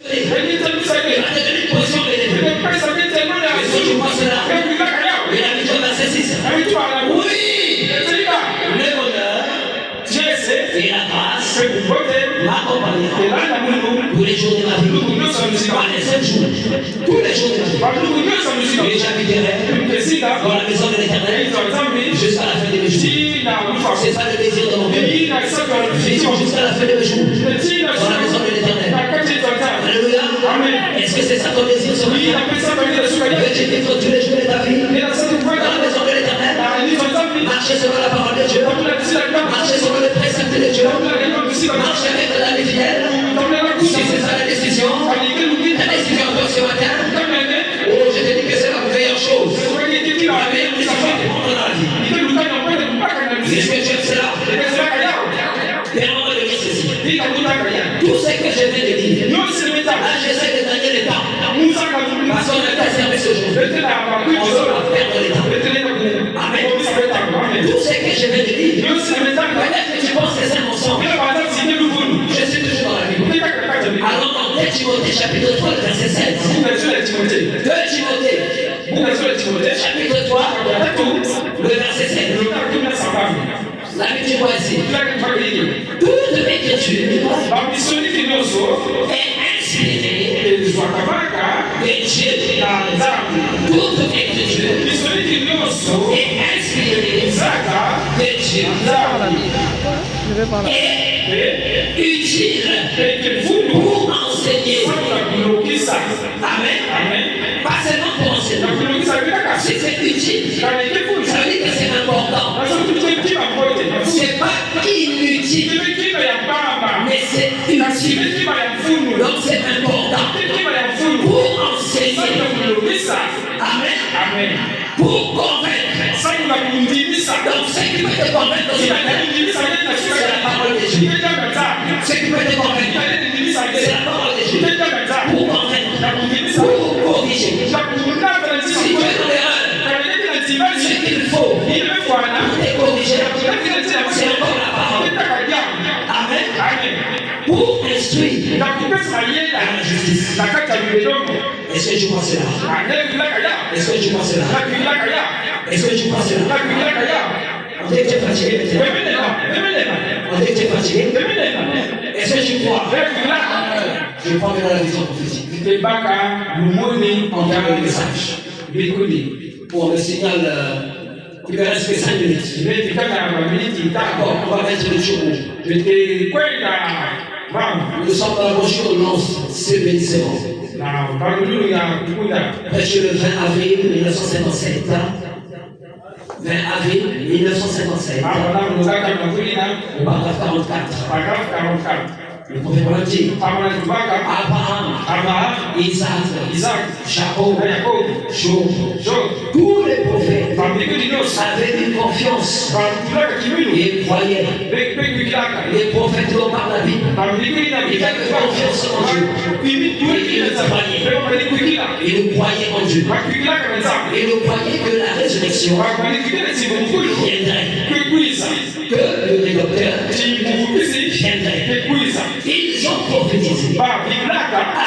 Et la grâce m'accompagnera tous les jours de ma vie, pas les seuls jours, tous les jours de ma vie. Et j'habiterai dans la maison de l'Éternel jusqu'à la fin de mes jours. C'est ça le désir de mon cœur. Jusqu'à la fin de mes jours, dans la maison de l'Éternel. Alléluia. Est-ce que c'est ça ton désir ce matin? Veux-tu vivre tous les jours de ta vie dans la maison de l'Éternel? Marcher selon la parole de Dieu, marcher selon les préceptes de Dieu, marcher avec la vie fidèle. Si c'est ça la décision pour ce matin, oh, je te dis que c'est la meilleure chose, la meilleure décision de prendre dans la vie. Est-ce que tu aimes cela? Permets-moi de dire ceci. Tout ce que je viens de dire, là j'essaie de gagner le temps. Parce qu'on a servi ce jour. On ne va pas perdre le temps. Amen. Tout ce que je viens de dire, peut-être que tu penses que c'est un mensonge. Je suis toujours dans la Bible. Allons dans 2 Timothée chapitre 3, verset 16. 2 Timothée chapitre 3, le verset 16. La Bible dit quoi ici? Toute l'écriture est inspirée de Dieu. Toute l'écriture est inspirée de Dieu. Et utile pour enseigner. Amen. Pas seulement pour enseigner. Si c'est utile, ça veut dire que c'est important. C'est pas inutile, mais c'est utile. Donc c'est important pour enseigner. Amen. Pour convaincre. Donc ce qui peut te convaincre, c'est la parole de Dieu. Ce qui peut te convaincre, c'est la parole de Dieu. Pour convaincre, pour corriger. Si tu es dans l'erreur, ce qu'il faut pour te corriger, c'est encore la parole. Amen. Pour instruire dans la justice. Est-ce que tu crois cela? Est-ce que tu crois cela? Est-ce que tu crois cela? On dit que tu es fatigué maintenant. On dit que tu es fatigué. Est-ce que tu crois? Je prends maintenant la vision prophétique. On garde le message. Pour le signal, il me reste que 5 minutes. D'accord, on va mettre le jour. Nous sommes dans la brochure de l'annonce, c'est bénissement. Prêché le 20 avril 1957. 20 avril 1957. Au paragraphe 44. Le prophète dit Abraham, Isaac, Jacob, Job, tous les prophètes avaient une confiance et croyaient. Les prophètes dont parle la Bible, ils avaient confiance en Dieu. Ils croyaient en Dieu. Ils croyaient que la résurrection viendrait, que le docteur viendrait. Ils ont prophétisé à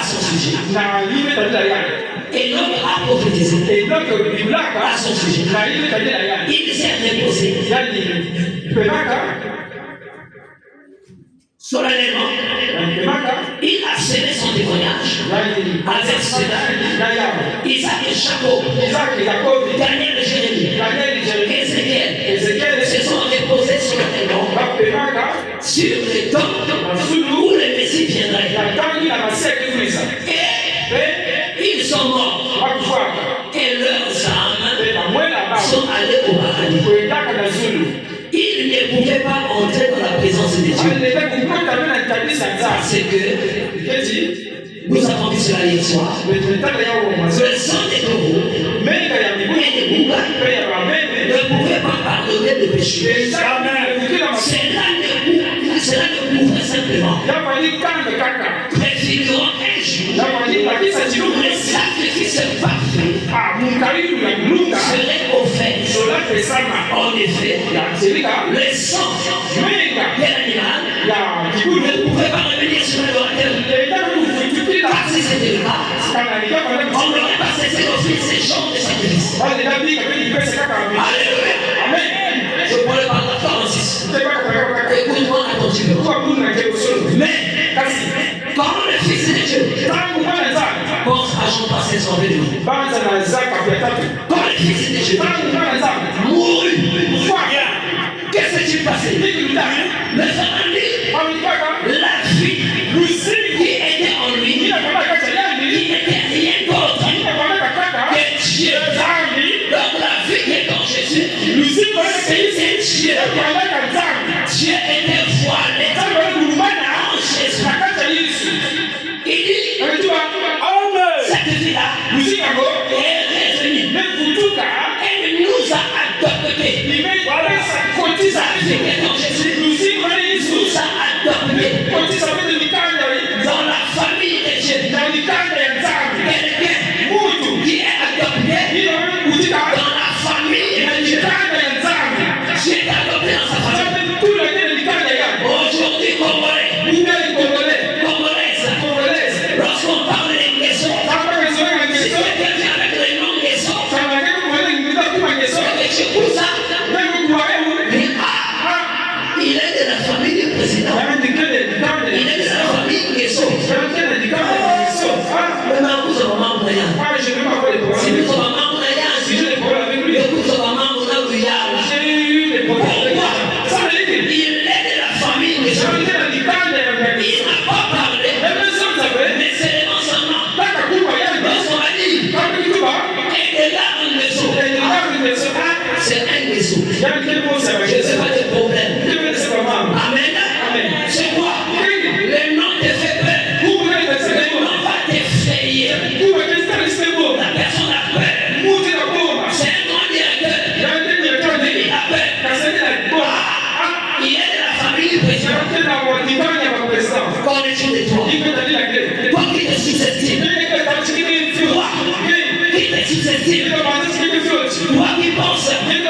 son sujet. Et l'homme a prophétisé à son sujet. Il s'est déposé solennellement. Il a scellé son témoignage avec cela. Isaac et Jacob, Daniel et Jérémie, Ézéchiel se sont déposés solennellement sur les temps où le Messie viendrait. Et ils sont morts. Et leurs âmes sont allées au paradis. Ils ne pouvaient pas entrer dans la présence de Dieu. Parce que nous avons vu cela hier soir. Le sang des taureaux et des boucs ne pouvait pas pardonner le péché. Cela ne pouvait simplement préfigurant un jour le sacrifice parfait serait offert. En effet, le sang de l'animal ne pouvait pas revenir sur l'adorateur. Parce si c'était le cas, on n'aurait pas cessé d'offrir ces genres de sacrifices. Alléluia. Amen. Je pourrais parler de 46. Écoute-moi attentivement. Mais, quand le Fils de Dieu pense à Jean passer son vélo, quand le Fils de Dieu mourut, qu'est-ce qui s'est passé? Le la vie qui était en lui, qui n'était rien d'autre que Dieu. Donc la vie qui est en Jésus, c'était Dieu. Dieu était voilé en Jésus. Il dit, cette vie-là est revenue. Elle nous a adoptés. Sa vie qui est en Jésus nous a adoptés dans la famille de Dieu. Quelqu'un qui est adopté dans la famille de Dieu. Dieu est adopté dans sa famille. Aujourd'hui, Congolais, lorsqu'on parle des Nguesso, si quelqu'un vient avec le nom Nguesso, c'est pour ça. Il est de la famille du président. Il est de la famille Nguesso. Mais maman, c'est maman pour rien. Si nous sommes maman pour rien, si je ne peux pas avec lui, nous sommes maman pour rien. Pourquoi? Il est de la famille Nguesso. Il n'a pas parlé, mais c'est les enseignements. Lorsqu'on a dit, et là, un Nguesso. C'est un Nguesso. Je ne sais pas de problème. Amen. C'est quoi? Le nom te fait peur. Le nom va t'effrayer. La personne a peur. C'est un grand directeur. Mais il a peur. Il est de la famille du président. Qu'en est-il de toi? Toi qui te susceptible. Toi qui te susceptible. Toi qui penses que tu es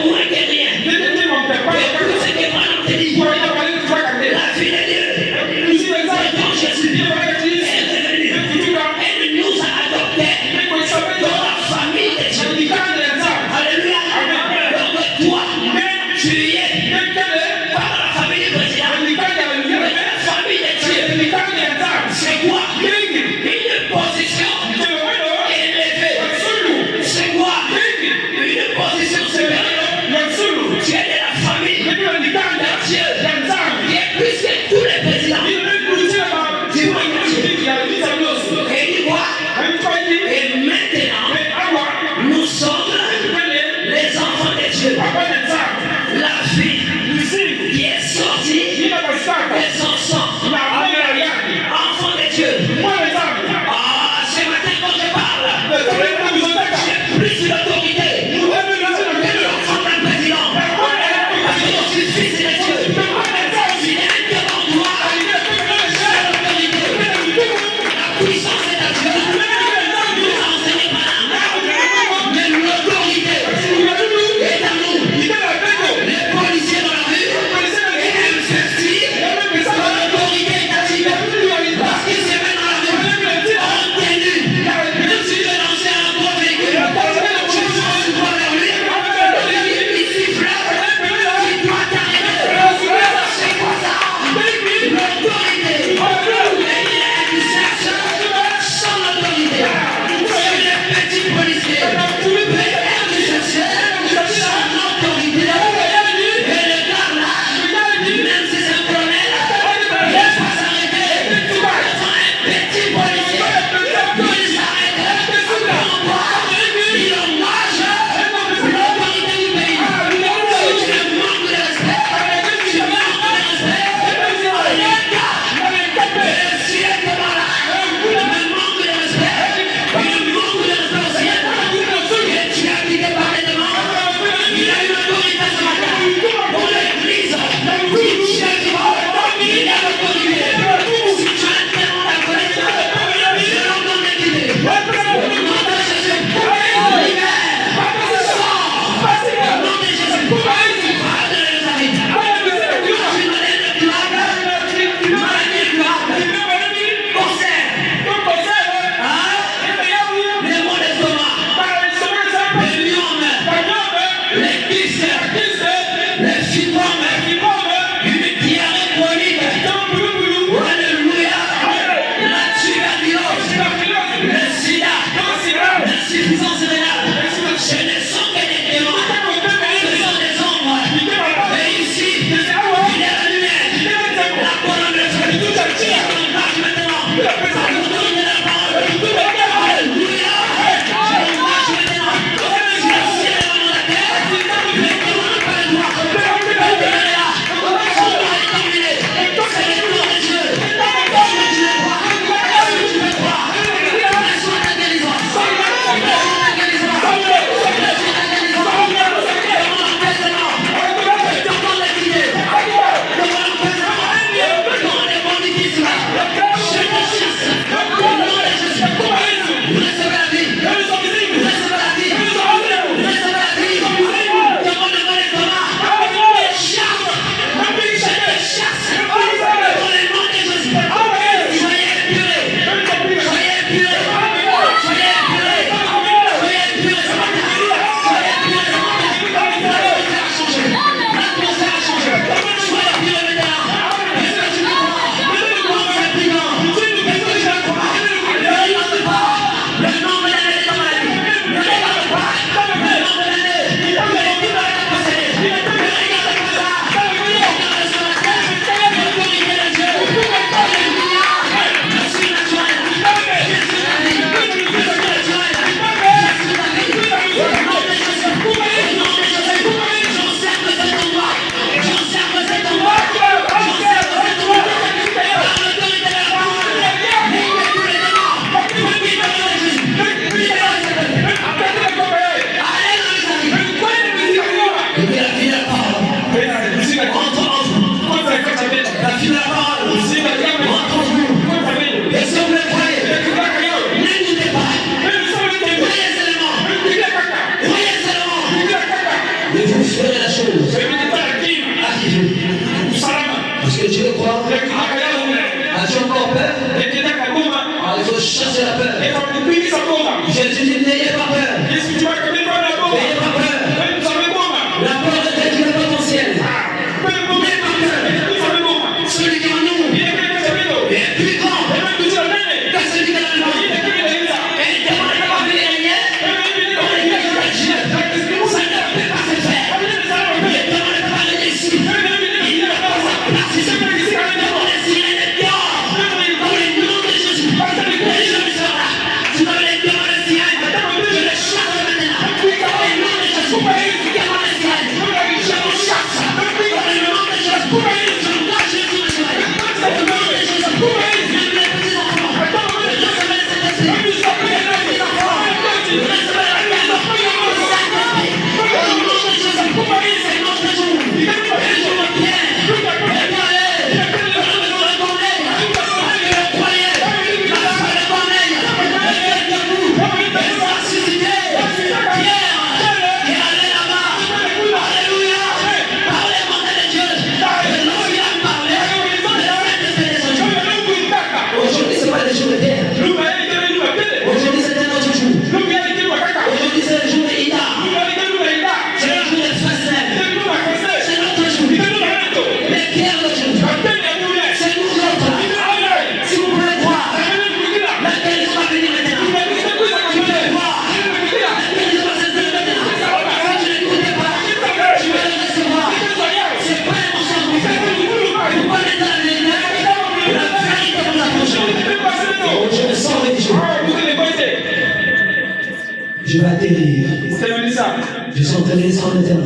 moins que rien. Écoute ce que Madame te dit. La fille de Dieu, quand Jésus est revenu, elle nous a adoptés dans la famille de Dieu. Alléluia. Donc toi, tu es par la famille du président, la famille de Dieu. C'est quoi? Une position élevée. Parce que tu le crois. As-tu encore peur? Il faut chasser la peur. Jésus dit n'ayez pas peur. N'ayez pas peur. La peur de Dieu n'est pas ton ciel. N'ayez pas peur. Celui qui est en nous est plus grand que celui qui est dans le monde. Et le démon ne peut pas venir rien. Dans l'église de Dieu, ça ne peut pas se faire. Le démon ne peut pas venir ici. Il n'a pas sa place ici. Le démon est ici, il est dehors. Dans le nom de Jésus. Les gens sont là. Si vous avez les démons de Sienne, je les chasse maintenant. Dans le nom de Jésus. Les démons de Sienne, je vous chasse. Dans le nom de Jésus. Je dois Jésus le soleil. Dans le nom de Jésus. Même les petits enfants. Je recevais cet esprit. Même les petits enfants. Je recevais la paix. Dans le nom de Jésus. C'est notre jour. Et je me tiens. Et parler. Dans la maison de ton œil. Et le croyer. Dans la salle de ton œil. Et faire debout. Et ressusciter. Pierre. Et aller là-bas. Alléluia. Parlez, mon Dieu. Et lorsqu'il a parlé, aujourd'hui, ce n'est pas des jours de terre. Aujourd'hui, c'est un autre jour. Aujourd'hui, c'est le jour de Ida. C'est le jour de Fasel. C'est notre jour. Mais Pierre, le jour. C'est nous autres. Si vous voulez croire, la guérison va venir maintenant. Si vous voulez croire, la guérison va s'installer maintenant. Si je n'écoutais pas, je vais le recevoir. C'est pas l'émotion que vous faites. Vous prenez dans l'église, la vérité vous approche. Oh, je me sens religieux. Je vais atterrir. Je suis en train de descendre maintenant.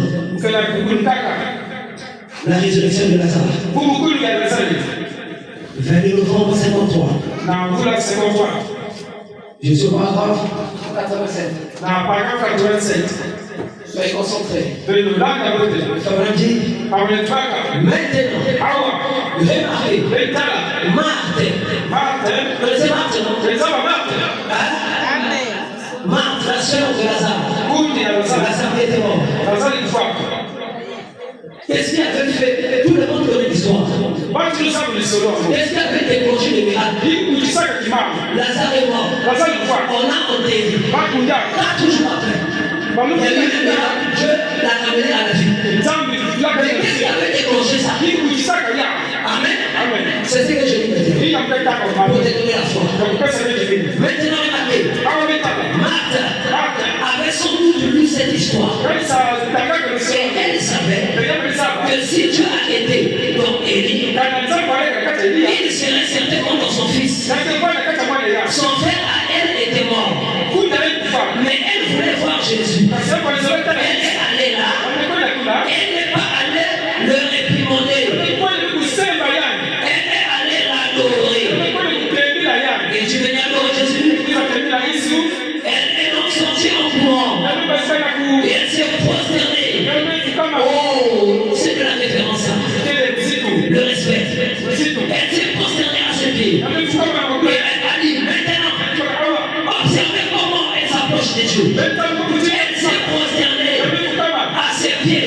La résurrection de Lazare. 20 novembre 53. Je suis au paragraphe 87. Soyez concentrés. Ça veut dire maintenant. Remarquez. Marthe. Vous connaissez Marthe, non? Marthe, la sœur de Lazare. Lazare était mort. Qu'est-ce qui avait fait? Tout le monde connaît l'histoire. Qu'est-ce qui avait déclenché le miracle? Lazare est mort. On a enterré. 4 jours après, il y a eu le miracle. Dieu l'a ramené à la vie. Mais qu'est-ce qui avait déclenché ça? Amen. C'est ce que je dis maintenant. Pour te donner la foi. Maintenant, remarquez. Marthe avait sans doute lu cette histoire. Et elle savait que si Dieu a aidé donc Élie, il serait certain comme dans son fils. venu adorer Jésus. Elle est donc sortie en courant. Et elle s'est prosternée. Oh, c'est de la référence. Le respect. Elle s'est prosternée à ses pieds. Et elle a dit maintenant, observez comment elle s'approche de Dieu. Elle s'est prosternée à ses pieds.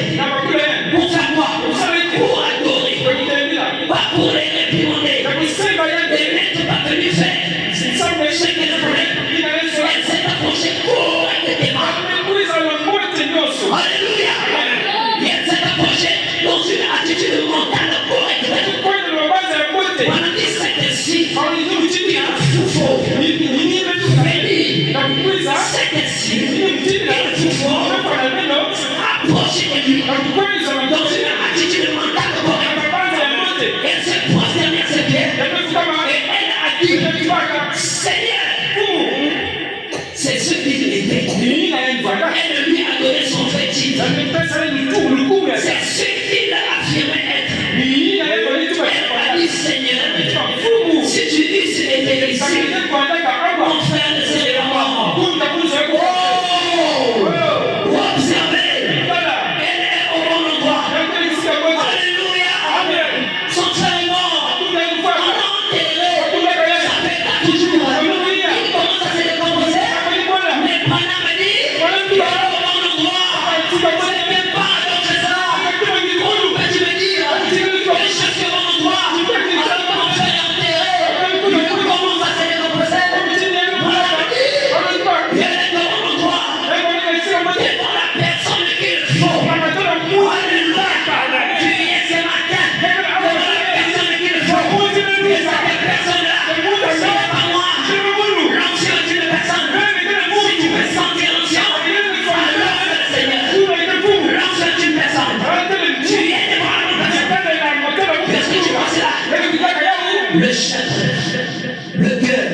Pour faire quoi? Pour adorer. Pas pour les réprimander. Elle n'est pas venue faire ce qu'elle voulait. Elle s'est approchée correctement. Alléluia. Et elle s'est approchée dans une attitude mentale correcte. Pendant 17 ci, il y a un fou-faux. Cet ci, il y a un fou-faux. Approchez de lui dans une attitude mentale correcte. Elle s'est prosternée à ses pieds. Et elle a dit, Seigneur, c'est ce qu'il était. Elle lui a donné son fétiche. C'est ce qu'il a affirmé être. Elle a dit, Seigneur, si tu dis qu'il était ici, mon frère ne serait pas mort. Oh! Observez, elle est au bon endroit. Alléluia. Son frère est mort. On l'a enterré. Ça fait 4 jours. Il commence à se décomposer. Mais Branham a dit, il est au bon endroit. Ce n'est même pas donc ça. Comment peux-tu me dire que je suis au bon endroit? Alors que mon frère est enterré. Il commence à se décomposer. Branham a dit, il est au bon endroit. Devant la personne qu'il faut. Alléluia. Tu y es ce matin. Devant la personne qu'il faut. Et cette personne-là, ce n'est pas moi. L'ancien est une personne. Si tu veux sentir l'ancien, alors c'est le Seigneur. L'ancien est une personne. Tu y es devant la bonne personne. Qu'est-ce que tu penses là? Le chef, le cœur,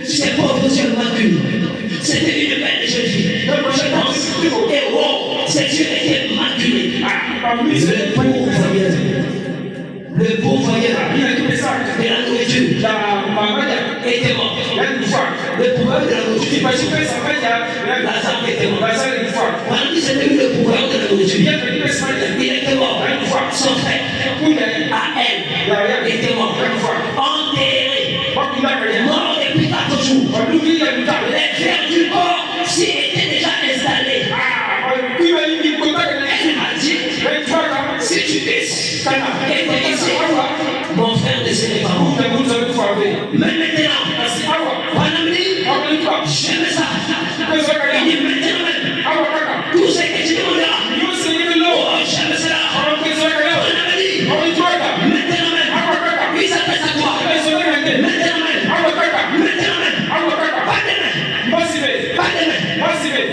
ces pauvres yeux macus. C'était une belle jeune fille. Je pense. Et oh, ses yeux étaient maculés. Le pauvre de la nourriture était mort. Le pouvoir de la nourriture. Lazare était mort. Pendant qu'il s'était eu le pouvoir de la nourriture, il était mort. Son frère, à elle, était mort. Enterré. Mort depuis 4 jours. Les vers du corps s'y étaient déjà installés. Elle m'a dit, si tu es mon frère ne serait pas mort. Mais maintenant, Branham dit, j'aime ça. Il dit maintenant même, tout ce que tu demanderas, oh, j'aime cela. Branham dit, maintenant même, il s'appelle à toi. Maintenant même, pas demain, pas demain,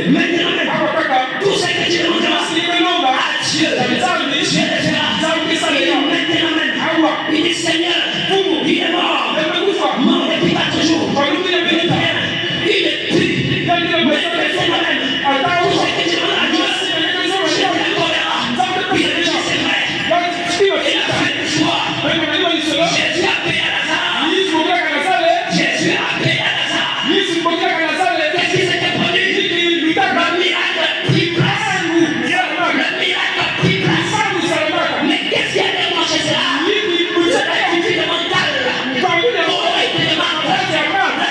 maintenant même, tout ce que tu demanderas à Dieu, Dieu le fera. Maintenant même, il dit Seigneur, il est mort depuis 4 jours, il est bien, il est plus, mais maintenant même, tout ce que tu demanderas à Dieu, je te l'accorderai. Il a dit c'est vrai, il a fait le choix. Jésus a payé à Lazare. Jésus a payé à Lazare. Qu'est-ce qui s'était produit? Le miracle a pris place. Le miracle a pris place. Mais qu'est-ce qui a déclenché cela? C'est l'attitude mentale. Correctement, la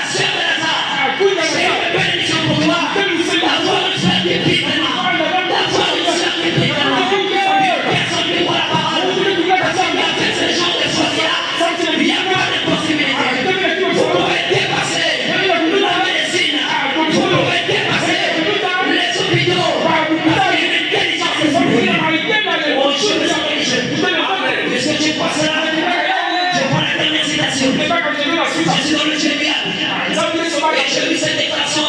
sœur de Lazare. C'est une bénédiction pour toi d'avoir une sœur qui prie vraiment. D'avoir une sœur qui prie vraiment. Personne ne voit la parole. Personne n'a fait ce genre de choses-là. Il n'y a pas de possibilité. Vous pouvez dépasser la médecine. Vous pouvez dépasser les hôpitaux. Parce qu'il y a une intelligence esprit. Oh, je me sens religieux. Est-ce que tu crois cela? Je prends la dernière citation. Je suis dans le Jérémie. Et je lis cette déclaration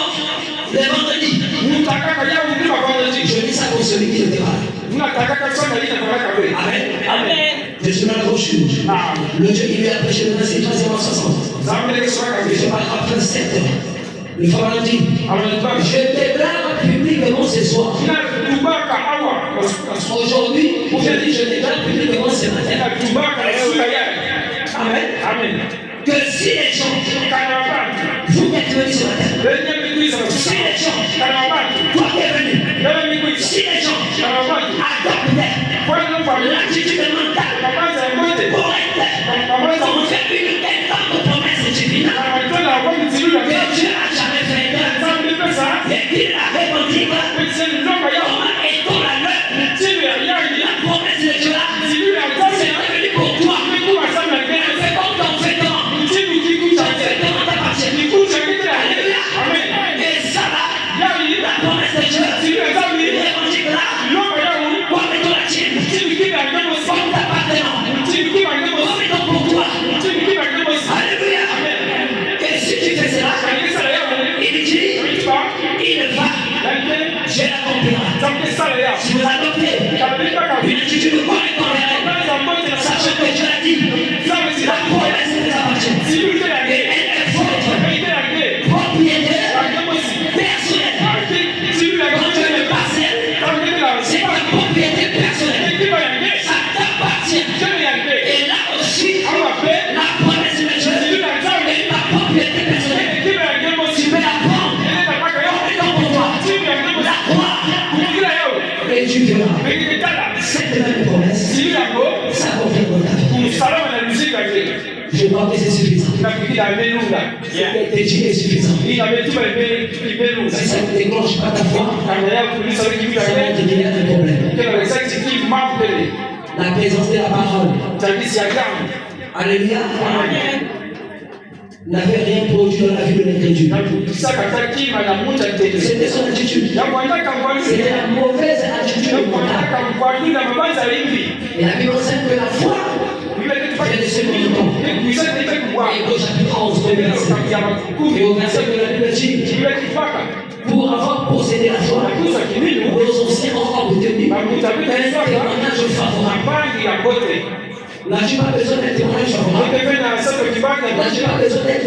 le vendredi. Je lis ça pour celui qui était malade. Amen. Amen. Je suis dans la brochure. Le Dieu qui lui a prêché le verset 360. Je parle après 7 heures. Le frère m'a dit, je déclare publiquement ce soir. Aujourd'hui, je déclare publiquement ce matin. Amen. Que si les gens me dis ce matin, si les gens, toi qui es venu, si les gens adoptent l'attitude mentale correcte pour faire une quelconque promesse divine que Dieu n'a jamais fait et qu'il la revendique, comment est-on la leur? La promesse de Dieu là, c'est revenu pour toi. C'est comme ton féton. Ton féton t'appartient. Alléluia. Et ça là, la promesse de Dieu, revendique là, comme étant la tienne, comme t'appartenant, comme étant pour toi. Alléluia. Et si tu fais cela, il dit, il va, Dieu l'accomplira. Si vous adoptez une attitude correcte envers elle, sachez que Dieu l'a dit, la promesse vous appartient. Et elle est votre propriété personnelle. Quand Dieu me parcelle, c'est ta propriété personnelle. Ça t'appartient. Et là aussi, la promesse de Dieu est ta propriété personnelle. Tu peux la prendre comme étant pour toi. La croire. Et tu verras. Cette même promesse s'accomplit dans ta vie. Je crois que c'est suffisant. Ce qui a été dit est suffisant. Si ça ne déclenche pas ta foi, ça va te donner un problème. La présence de la parole. Alléluia. N'avait rien produit dans la vie de l'incrédule. C'était son attitude. C'était la mauvaise attitude mentale. Et la Bible enseigne que la foi vient de ce temps. Et au chapitre 11, et au verset de la Bible dit, pour avoir possédé la foi, nos anciens ont obtenu un témoignage favorable. N'as-tu pas besoin d'un témoignage favorable? N'as-tu pas besoin d'être